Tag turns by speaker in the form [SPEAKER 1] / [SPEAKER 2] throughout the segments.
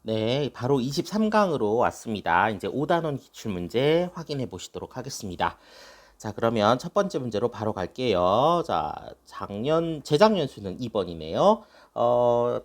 [SPEAKER 1] 네, 바로 23강으로 왔습니다. 이제 5단원 기출문제 확인해 보시도록 하겠습니다. 자, 그러면 첫 번째 문제로 바로 갈게요. 자, 재작년 수는 2번이네요.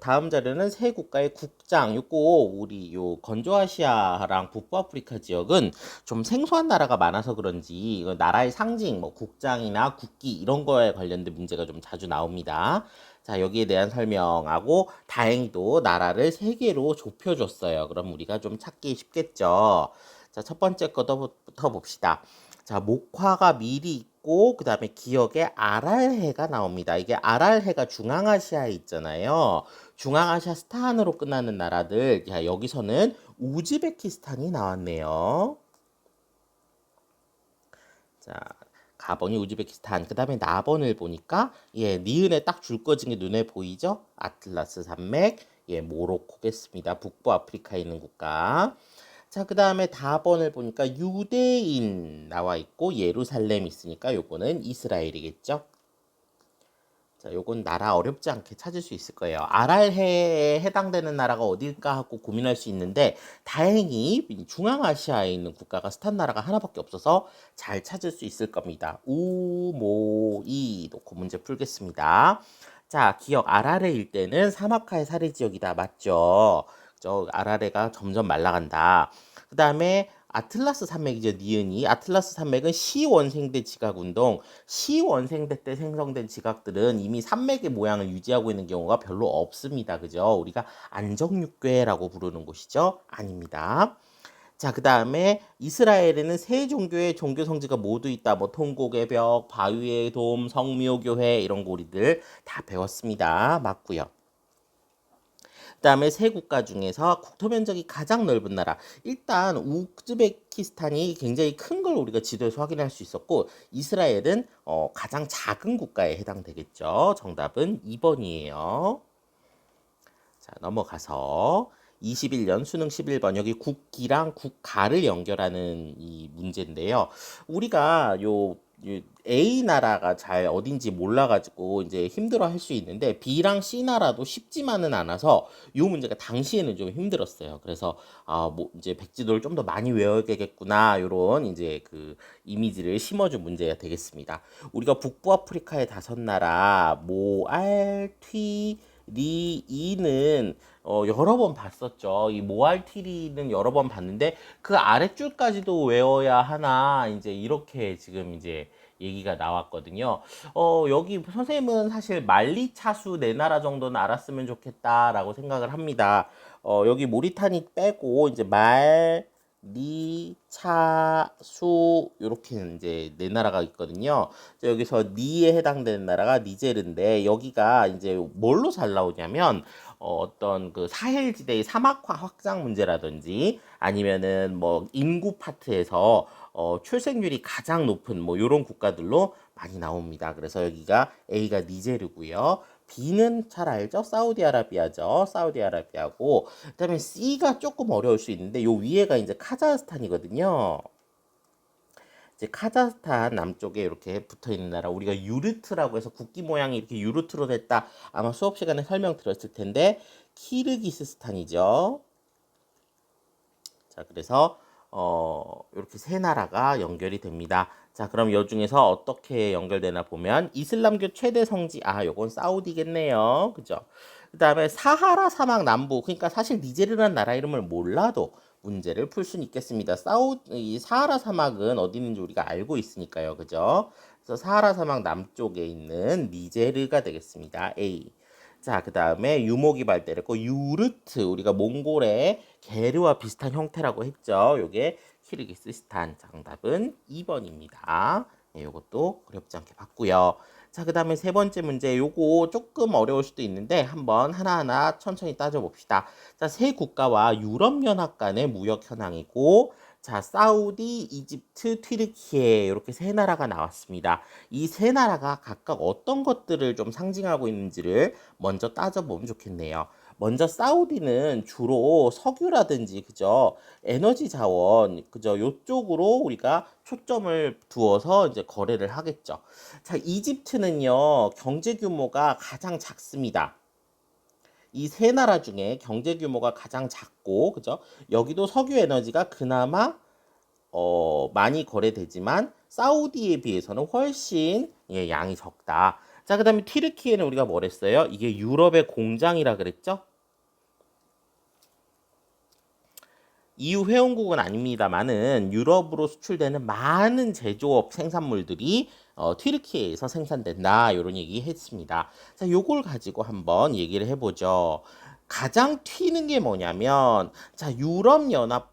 [SPEAKER 1] 다음 자료는 세 국가의 국장, 요거 우리 요 건조아시아랑 북부아프리카 지역은 좀 생소한 나라가 많아서 그런지 이거 나라의 상징, 뭐 국장이나 국기 이런 거에 관련된 문제가 좀 자주 나옵니다. 자, 여기에 대한 설명하고 다행히도 나라를 세 개로 좁혀줬어요. 그럼 우리가 좀 찾기 쉽겠죠. 자, 첫 번째 거부터 봅시다. 자, 목화가 밀이 있고 그다음에 기억에 아랄해가 나옵니다. 이게 아랄해가 중앙아시아에 있잖아요. 중앙아시아 스탄으로 끝나는 나라들. 자, 여기서는 우즈베키스탄이 나왔네요. 자, 가번이 우즈베키스탄. 그다음에 나번을 보니까 니은에 딱 줄 꺼진 게 눈에 보이죠? 아틀라스 산맥. 모로코겠습니다. 북부 아프리카에 있는 국가. 자, 그다음에 다번을 보니까 유대인 나와 있고 예루살렘 있으니까 요거는 이스라엘이겠죠? 자, 요건 나라 어렵지 않게 찾을 수 있을 거예요. 아랄해에 해당되는 나라가 어딜까 하고 고민할 수 있는데 다행히 중앙아시아에 있는 국가가 스탄 나라가 하나밖에 없어서 잘 찾을 수 있을 겁니다. 우, 모, 이 놓고 문제 풀겠습니다. 자, 기억 아랄해일 때는 사마카의 사례 지역이다. 맞죠? 아랄해가 점점 말라간다. 그 다음에 아틀라스 산맥이죠. 니은이. 아틀라스 산맥은 시원생대 지각운동. 시원생대 때 생성된 지각들은 이미 산맥의 모양을 유지하고 있는 경우가 별로 없습니다. 그죠? 우리가 안정육괴라고 부르는 곳이죠? 아닙니다. 자, 그 다음에 이스라엘에는 세 종교의 종교 성지가 모두 있다. 뭐 통곡의 벽, 바위의 돔, 성묘 교회 이런 거 우리들 다 배웠습니다. 맞고요. 그다음에 세 국가 중에서 국토 면적이 가장 넓은 나라. 일단 우즈베키스탄이 굉장히 큰 걸 우리가 지도에서 확인할 수 있었고 이스라엘은 가장 작은 국가에 해당되겠죠. 정답은 2번이에요. 자, 넘어가서 21년 수능 11번 여기 국기랑 국가를 연결하는 이 문제인데요. 우리가 A 나라가 잘 어딘지 몰라가지고 이제 힘들어 할 수 있는데 B랑 C 나라도 쉽지만은 않아서 이 문제가 당시에는 좀 힘들었어요. 그래서 뭐 이제 백지도를 좀 더 많이 외워야겠구나 요런 이제 그 이미지를 심어준 문제가 되겠습니다. 우리가 북부아프리카의 다섯 나라 모알, 튀, 리이는 여러 번 봤었죠. 이 모알티리는 여러 번 봤는데 그 아랫줄까지도 외워야 하나 이제 이렇게 지금 이제 얘기가 나왔거든요. 여기 선생님은 사실 말리차수 네 나라 정도는 알았으면 좋겠다라고 생각을 합니다. 여기 모리타니 빼고 이제 리, 차, 수 이렇게 이제 네 나라가 있거든요. 여기서 니에 해당되는 나라가 니제르인데 여기가 이제 뭘로 잘 나오냐면 어떤 그 사헬지대의 사막화 확장 문제라든지 아니면은 뭐 인구 파트에서 출생률이 가장 높은 뭐 이런 국가들로 많이 나옵니다. 그래서 여기가 A가 니제르고요. B는 잘 알죠? 사우디아라비아죠. 사우디아라비아고 그다음에 C가 조금 어려울 수 있는데 요 위에가 이제 카자흐스탄이거든요. 이제 카자흐스탄 남쪽에 이렇게 붙어 있는 나라 우리가 유르트라고 해서 국기 모양이 이렇게 유르트로 됐다. 아마 수업 시간에 설명 들었을 텐데 키르기스스탄이죠. 자, 그래서 이렇게 세 나라가 연결이 됩니다. 자, 그럼 이 중에서 어떻게 연결되나 보면 이슬람교 최대 성지 요건 사우디겠네요. 그죠? 그다음에 사하라 사막 남부 그러니까 사실 니제르라는 나라 이름을 몰라도 문제를 풀 수는 있겠습니다. 이 사하라 사막은 어디 있는지 우리가 알고 있으니까요. 그죠? 그래서 사하라 사막 남쪽에 있는 니제르가 되겠습니다. A. 자, 그 다음에 유목이 발달했고 유르트 우리가 몽골의 게르와 비슷한 형태라고 했죠. 요게 키르기스스탄 정답은 2번입니다. 네, 요것도 어렵지 않게 봤고요. 자, 그 다음에 세 번째 문제 요거 조금 어려울 수도 있는데 한번 하나하나 천천히 따져봅시다. 자, 세 국가와 유럽연합 간의 무역 현황이고 자, 사우디, 이집트, 튀르키예 이렇게 세 나라가 나왔습니다. 이 세 나라가 각각 어떤 것들을 좀 상징하고 있는지를 먼저 따져보면 좋겠네요. 먼저 사우디는 주로 석유라든지 그죠? 에너지 자원 그죠? 요쪽으로 우리가 초점을 두어서 이제 거래를 하겠죠. 자, 이집트는요. 경제 규모가 가장 작습니다. 이 세 나라 중에 경제 규모가 가장 작고, 그죠? 여기도 석유 에너지가 그나마 많이 거래되지만 사우디에 비해서는 훨씬 양이 적다. 자, 그다음에 튀르키예는 우리가 뭘 했어요? 이게 유럽의 공장이라 그랬죠? EU 회원국은 아닙니다만은 유럽으로 수출되는 많은 제조업 생산물들이 튀르키예에서 생산된다. 이런 얘기 했습니다. 자, 요걸 가지고 한번 얘기를 해보죠. 가장 튀는 게 뭐냐면, 자, 유럽연합과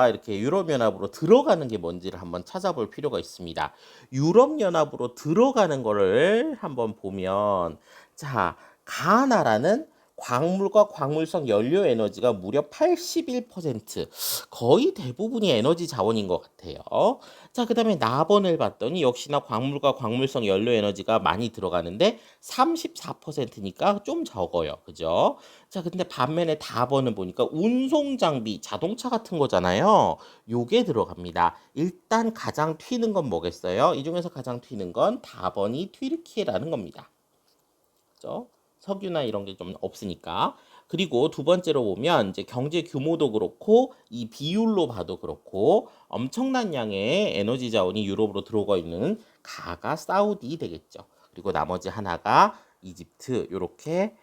[SPEAKER 1] 이렇게 유럽연합으로 들어가는 게 뭔지를 한번 찾아볼 필요가 있습니다. 유럽연합으로 들어가는 거를 한번 보면, 자, 가나라는 광물과 광물성 연료 에너지가 무려 81%, 거의 대부분이 에너지 자원인 것 같아요. 자, 그 다음에 나번을 봤더니 역시나 광물과 광물성 연료 에너지가 많이 들어가는데 34%니까 좀 적어요. 그죠? 자, 근데 반면에 다번은 보니까 운송 장비, 자동차 같은 거잖아요. 요게 들어갑니다. 일단 가장 튀는 건 뭐겠어요? 이 중에서 가장 튀는 건 다번이 튀르키예라는 겁니다. 그죠? 석유나 이런 게 좀 없으니까. 그리고 두 번째로 보면 이제 경제 규모도 그렇고 이 비율로 봐도 그렇고 엄청난 양의 에너지 자원이 유럽으로 들어가 있는 가가 사우디 되겠죠. 그리고 나머지 하나가 이집트. 요렇게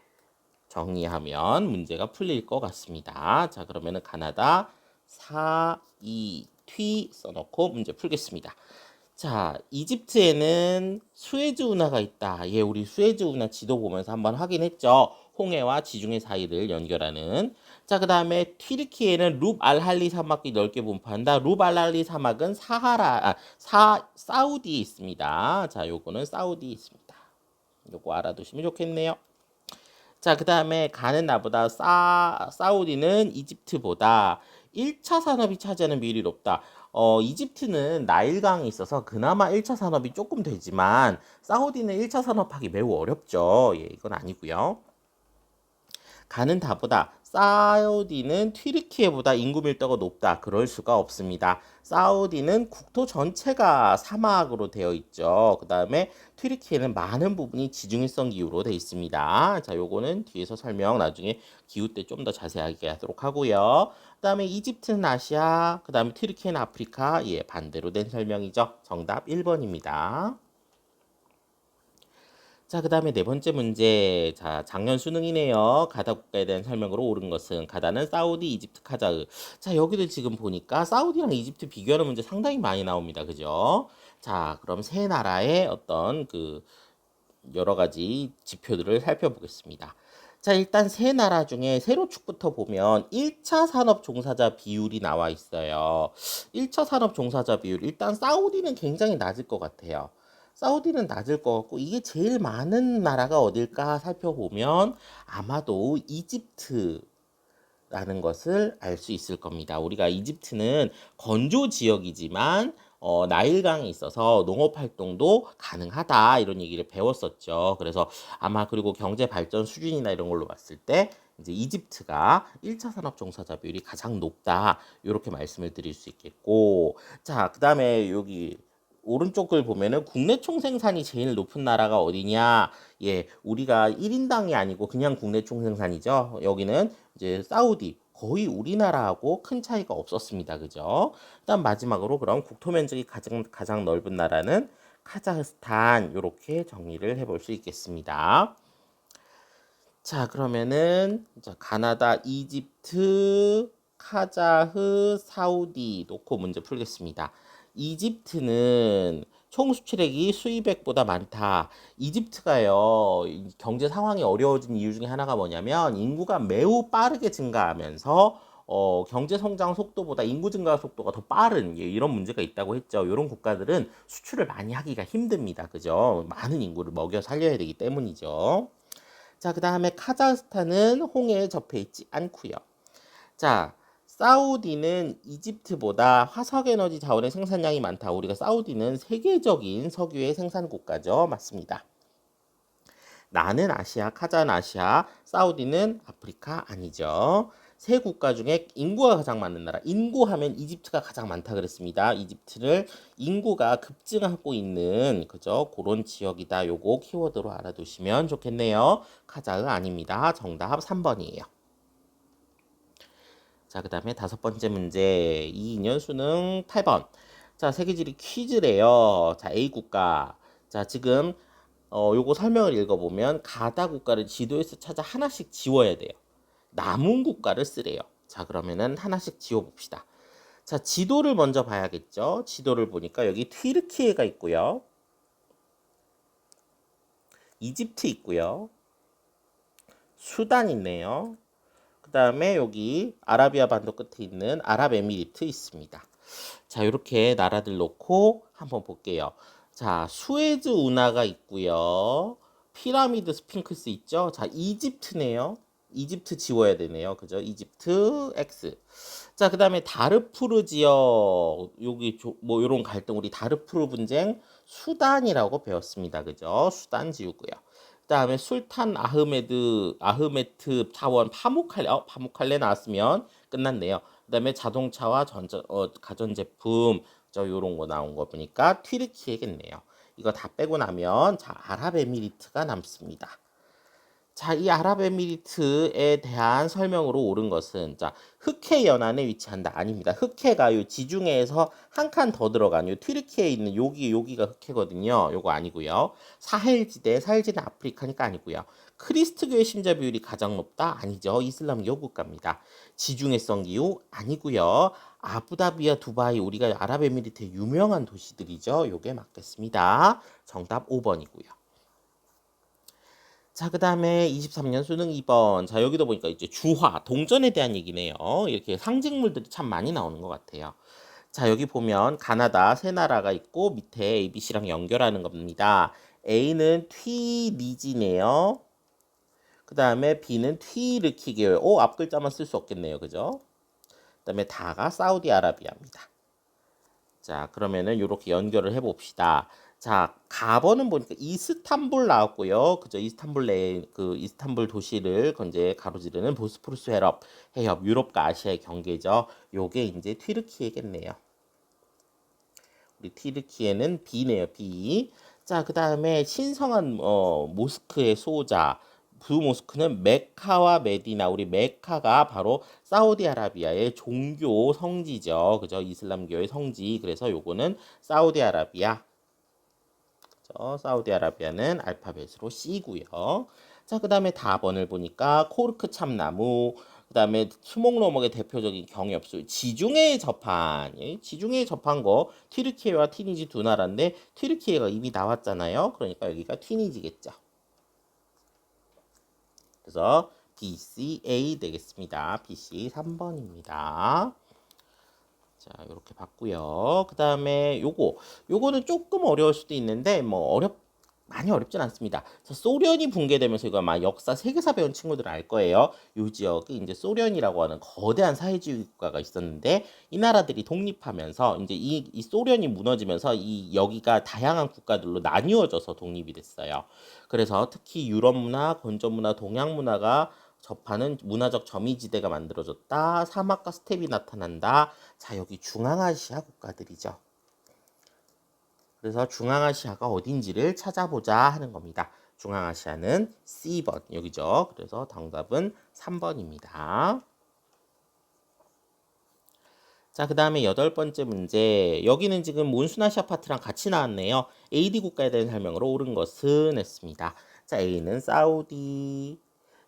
[SPEAKER 1] 정리하면 문제가 풀릴 것 같습니다. 자, 그러면은 가나다 4, 2, 튀 써놓고 문제 풀겠습니다. 자, 이집트에는 수에즈 운하가 있다. 예, 우리 수에즈 운하 지도 보면서 한번 확인했죠. 홍해와 지중해 사이를 연결하는. 자, 그 다음에 튀르키예는 룹 알할리 사막이 넓게 분포한다. 룹 알할리 사막은 사우디에 있습니다. 자, 요거는 사우디에 있습니다. 요거 알아두시면 좋겠네요. 자, 그 다음에 가는 나보다 사우디는 이집트보다 1차 산업이 차지하는 비율이 높다. 이집트는 나일강이 있어서 그나마 1차 산업이 조금 되지만 사우디는 1차 산업하기 매우 어렵죠. 예, 이건 아니고요. 가는 다보다 사우디는 튀르키예보다 인구 밀도가 높다. 그럴 수가 없습니다. 사우디는 국토 전체가 사막으로 되어 있죠. 그 다음에 튀르키예는 많은 부분이 지중해성 기후로 되어 있습니다. 자, 요거는 뒤에서 설명 나중에 기후 때 좀 더 자세하게 하도록 하고요. 그 다음에 이집트는 아시아, 그 다음에 튀르키예는 아프리카. 예, 반대로 된 설명이죠. 정답 1번입니다. 자, 그 다음에 네 번째 문제. 자, 작년 수능이네요. 가다 국가에 대한 설명으로 옳은 것은 가다는 사우디, 이집트, 카자흐. 자, 여기를 지금 보니까 사우디랑 이집트 비교하는 문제 상당히 많이 나옵니다. 그죠? 자, 그럼 세 나라의 어떤 그 여러 가지 지표들을 살펴보겠습니다. 자, 일단 세 나라 중에 세로축부터 보면 1차 산업 종사자 비율이 나와 있어요. 1차 산업 종사자 비율. 일단 사우디는 굉장히 낮을 것 같아요. 사우디는 낮을 것 같고 이게 제일 많은 나라가 어딜까 살펴보면 아마도 이집트라는 것을 알 수 있을 겁니다. 우리가 이집트는 건조 지역이지만 나일강이 있어서 농업 활동도 가능하다 이런 얘기를 배웠었죠. 그래서 아마 그리고 경제 발전 수준이나 이런 걸로 봤을 때 이제 이집트가 1차 산업 종사자 비율이 가장 높다 이렇게 말씀을 드릴 수 있겠고 자, 그다음에 여기 오른쪽 글 보면은 국내 총생산이 제일 높은 나라가 어디냐? 예, 우리가 1인당이 아니고 그냥 국내 총생산이죠. 여기는 이제 사우디 거의 우리나라하고 큰 차이가 없었습니다. 그죠? 그다음 마지막으로 그럼 국토 면적이 가장 넓은 나라는 카자흐스탄 이렇게 정리를 해볼 수 있겠습니다. 자, 그러면은 자, 가나다, 이집트, 카자흐, 사우디 놓고 문제 풀겠습니다. 이집트는 총 수출액이 수입액보다 많다. 이집트가요, 경제 상황이 어려워진 이유 중에 하나가 뭐냐면 인구가 매우 빠르게 증가하면서 경제 성장 속도보다 인구 증가 속도가 더 빠른 이런 문제가 있다고 했죠. 이런 국가들은 수출을 많이 하기가 힘듭니다. 그죠? 많은 인구를 먹여 살려야 되기 때문이죠. 자, 그 다음에 카자흐스탄은 홍해에 접해 있지 않고요. 자, 사우디는 이집트보다 화석에너지 자원의 생산량이 많다. 우리가 사우디는 세계적인 석유의 생산 국가죠. 맞습니다. 나는 아시아, 카자흐는 아시아, 사우디는 아프리카 아니죠. 세 국가 중에 인구가 가장 많은 나라. 인구하면 이집트가 가장 많다 그랬습니다. 이집트를 인구가 급증하고 있는 그죠? 그런 지역이다. 요거 키워드로 알아두시면 좋겠네요. 카자흐 아닙니다. 정답 3번이에요. 자, 그 다음에 다섯 번째 문제. 2학년 수능 8번. 자, 세계지리 퀴즈래요. 자, A 국가. 자, 지금 요거 설명을 읽어보면 가다 국가를 지도에서 찾아 하나씩 지워야 돼요. 남은 국가를 쓰래요. 자, 그러면은 하나씩 지워봅시다. 자, 지도를 먼저 봐야겠죠. 지도를 보니까 여기 튀르키예가 있고요. 이집트 있고요. 수단 있네요. 그 다음에 여기 아라비아 반도 끝에 있는 아랍에미리트 있습니다. 자, 이렇게 나라들 놓고 한번 볼게요. 자, 수에즈 운하가 있고요. 피라미드 스핑크스 있죠. 자, 이집트네요. 이집트 지워야 되네요. 그죠? 이집트 X. 자, 그 다음에 다르푸르 지역, 여기 뭐 요런 갈등, 우리 다르푸르 분쟁 수단이라고 배웠습니다. 그죠? 수단 지우고요. 그 다음에 술탄 아흐메트 타원 파무칼레 나왔으면 끝났네요. 그 다음에 자동차와 가전제품, 요런 거 나온 거 보니까 튀르키예겠네요. 이거 다 빼고 나면, 자, 아랍에미리트가 남습니다. 자, 이 아랍에미리트에 대한 설명으로 옳은 것은, 자, 흑해 연안에 위치한다. 아닙니다. 흑해가 요 지중해에서 한 칸 더 들어간 요 튀르키예에 있는 여기가 흑해거든요. 요거 아니고요. 사헬지대 아프리카니까 아니고요. 크리스트교의 신자 비율이 가장 높다. 아니죠. 이슬람교 국가입니다. 지중해성 기후 아니고요. 아부다비와 두바이, 우리가 아랍에미리트의 유명한 도시들이죠. 요게 맞겠습니다. 정답 5번이고요. 자, 그 다음에 23년 수능 2번. 자, 여기도 보니까 이제 주화, 동전에 대한 얘기네요. 이렇게 상징물들이 참 많이 나오는 것 같아요. 자, 여기 보면 가나다 세 나라가 있고 밑에 ABC랑 연결하는 겁니다. A는 튀니지네요. 그 다음에 B는 튀르키예요. 앞 글자만 쓸 수 없겠네요. 그죠? 그 다음에 다가 사우디아라비아입니다. 자, 그러면은 이렇게 연결을 해봅시다. 자, 가버는 보니까 이스탄불 나왔고요. 그죠? 이스탄불 내 그 이스탄불 도시를 이제 가로지르는 보스포루스 해협, 유럽과 아시아의 경계죠. 요게 이제 튀르키예겠네요. 우리 튀르키예는 B네요, B. 자, 그 다음에 신성한 모스크의 수호자. 그 모스크는 메카와 메디나, 우리 메카가 바로 사우디아라비아의 종교 성지죠. 그죠? 이슬람교의 성지. 그래서 요거는 사우디아라비아. 사우디아라비아는 알파벳으로 C고요. 자, 그 다음에 다번을 보니까 코르크 참나무, 그 다음에 수목로목의 대표적인 경엽수, 지중해에 접한, 지중해에 접한 거 튀르키예와 튀니지 두 나라인데 튀르키예가 이미 나왔잖아요. 그러니까 여기가 튀니지겠죠. 그래서 BCA 되겠습니다. BC 3번입니다. 자, 이렇게 봤고요. 그 다음에 요거는 조금 어려울 수도 있는데 많이 어렵진 않습니다. 자, 소련이 붕괴되면서 이거 아마 역사 세계사 배운 친구들은 알 거예요. 요 지역이 이제 소련이라고 하는 거대한 사회주의 국가가 있었는데 이 나라들이 독립하면서 이제 이 소련이 무너지면서 이 여기가 다양한 국가들로 나뉘어져서 독립이 됐어요. 그래서 특히 유럽 문화, 건조 문화, 동양 문화가 접하는 문화적 점이지대가 만들어졌다. 사막과 스텝이 나타난다. 자, 여기 중앙아시아 국가들이죠. 그래서 중앙아시아가 어딘지를 찾아보자 하는 겁니다. 중앙아시아는 C번 여기죠. 그래서 정답은 3번입니다. 자, 그 다음에 여덟 번째 문제. 여기는 지금 몬순아시아 파트랑 같이 나왔네요. AD 국가에 대한 설명으로 옳은 것은 했습니다. 자, A는 사우디.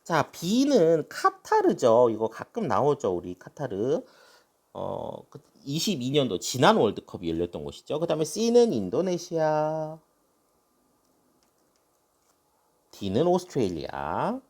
[SPEAKER 1] 자, B는 카타르죠. 이거 가끔 나오죠. 우리 카타르. 22년도 지난 월드컵이 열렸던 곳이죠. 그 다음에 C는 인도네시아. D는 오스트레일리아.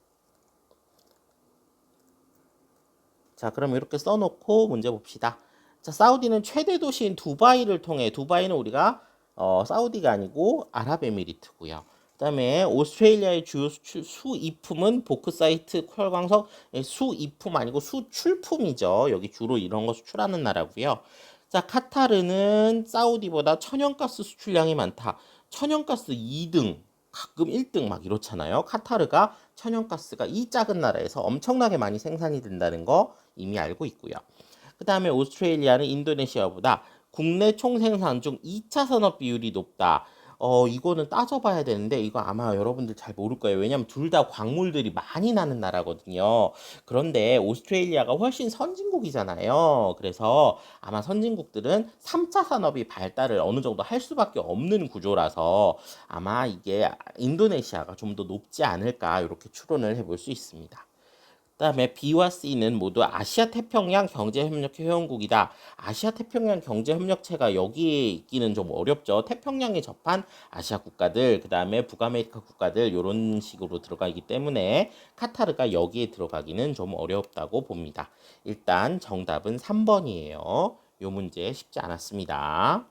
[SPEAKER 1] 자, 그럼 이렇게 써놓고 문제 봅시다. 자, 사우디는 최대 도시인 두바이를 통해, 두바이는 우리가 사우디가 아니고 아랍에미리트고요. 그다음에 오스트레일리아의 주요 수입품은 보크사이트, 퀄광석, 수입품 아니고 수출품이죠. 여기 주로 이런 거 수출하는 나라고요. 자, 카타르는 사우디보다 천연가스 수출량이 많다. 천연가스 2등, 가끔 1등 막 이렇잖아요. 카타르가 천연가스가 이 작은 나라에서 엄청나게 많이 생산이 된다는 거 이미 알고 있고요. 그 다음에 오스트레일리아는 인도네시아보다 국내 총생산 중 2차 산업 비율이 높다. 이거는 따져봐야 되는데 이거 아마 여러분들 잘 모를 거예요. 왜냐면 둘 다 광물들이 많이 나는 나라거든요. 그런데 오스트레일리아가 훨씬 선진국이잖아요. 그래서 아마 선진국들은 3차 산업이 발달을 어느 정도 할 수밖에 없는 구조라서 아마 이게 인도네시아가 좀 더 높지 않을까 이렇게 추론을 해볼 수 있습니다. 그다음에 B와 C는 모두 아시아 태평양 경제협력 회원국이다. 아시아 태평양 경제협력체가 여기에 있기는 좀 어렵죠. 태평양에 접한 아시아 국가들, 그다음에 북아메리카 국가들 이런 식으로 들어가기 때문에 카타르가 여기에 들어가기는 좀 어렵다고 봅니다. 일단 정답은 3번이에요. 요 문제 쉽지 않았습니다.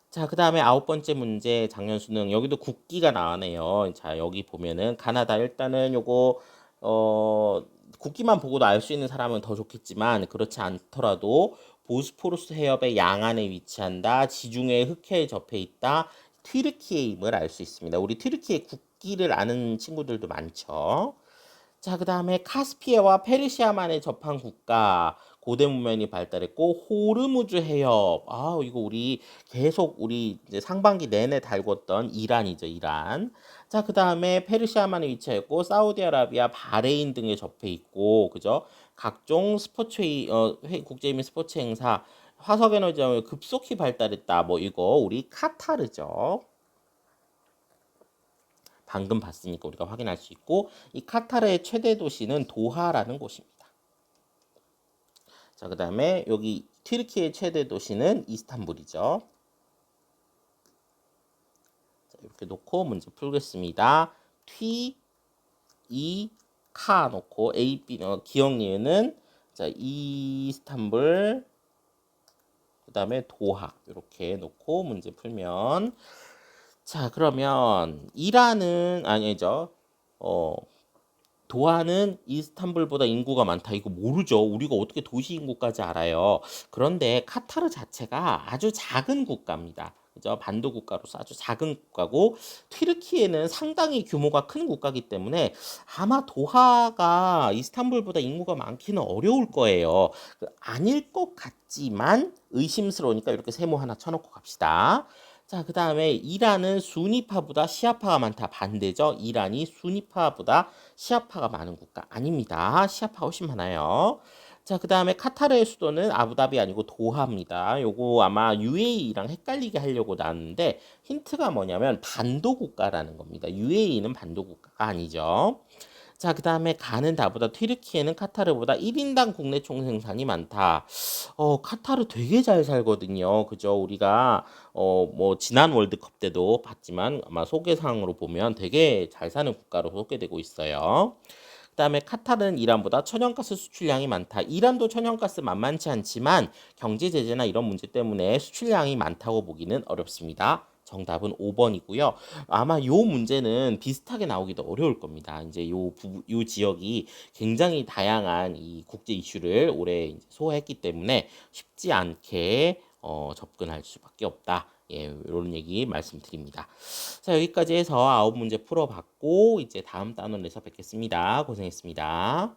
[SPEAKER 1] 자, 그 다음에 9번째 문제 작년 수능 여기도 국기가 나왔네요. 자, 여기 보면은 가나다 일단은 요거 어 국기만 보고도 알 수 있는 사람은 더 좋겠지만 그렇지 않더라도 보스포루스 해협의 양안에 위치한다. 지중해 흑해에 접해 있다. 튀르키예임을 알 수 있습니다. 우리 튀르키예 국기를 아는 친구들도 많죠. 자, 그 다음에 카스피해와 페르시아만에 접한 국가 고대 문명이 발달했고 호르무즈 해협. 이거 우리 계속 우리 이제 상반기 내내 다뤘던 이란이죠, 이란. 자, 그 다음에 페르시아만에 위치했고 사우디아라비아, 바레인 등에 접해 있고, 그죠? 각종 국제민 스포츠 행사, 화석 에너지가 급속히 발달했다. 뭐 이거 우리 카타르죠. 방금 봤으니까 우리가 확인할 수 있고 이 카타르의 최대 도시는 도하라는 곳입니다. 자, 그다음에 여기 튀르키의 최대 도시는 이스탄불이죠. 자, 이렇게 놓고 문제 풀겠습니다. 이, 카 놓고 A, B 기억 니은은 자, 이스탄불 그다음에 도하 이렇게 놓고 문제 풀면 자, 그러면 이란은 아니죠. 도하는 이스탄불보다 인구가 많다. 이거 모르죠. 우리가 어떻게 도시 인구까지 알아요. 그런데 카타르 자체가 아주 작은 국가입니다. 그죠? 반도 국가로서 아주 작은 국가고 튀르키예는 상당히 규모가 큰 국가이기 때문에 아마 도하가 이스탄불보다 인구가 많기는 어려울 거예요. 아닐 것 같지만 의심스러우니까 이렇게 세모 하나 쳐놓고 갑시다. 자, 그 다음에 이란은 수니파보다 시아파가 많다. 반대죠. 이란이 수니파보다 시아파가 많은 국가 아닙니다. 시아파가 훨씬 많아요. 자, 그 다음에 카타르의 수도는 아부다비 아니고 도하입니다. 요거 아마 UAE랑 헷갈리게 하려고 나왔는데 힌트가 뭐냐면 반도 국가라는 겁니다. UAE는 반도 국가가 아니죠. 자, 그 다음에 가는 다보다 튀르키예는 카타르보다 1인당 국내 총생산이 많다. 카타르 되게 잘 살거든요. 그죠? 우리가 뭐 지난 월드컵 때도 봤지만 아마 소개상으로 보면 되게 잘 사는 국가로 소개되고 있어요. 그다음에 카타르는 이란보다 천연가스 수출량이 많다. 이란도 천연가스 만만치 않지만 경제 제재나 이런 문제 때문에 수출량이 많다고 보기는 어렵습니다. 정답은 5번이고요. 아마 요 문제는 비슷하게 나오기도 어려울 겁니다. 이제 요 지역이 굉장히 다양한 이 국제 이슈를 올해 소화했기 때문에 쉽지 않게 접근할 수밖에 없다. 예, 이런 얘기 말씀드립니다. 자, 여기까지 해서 9문제 풀어봤고 이제 다음 단원에서 뵙겠습니다. 고생했습니다.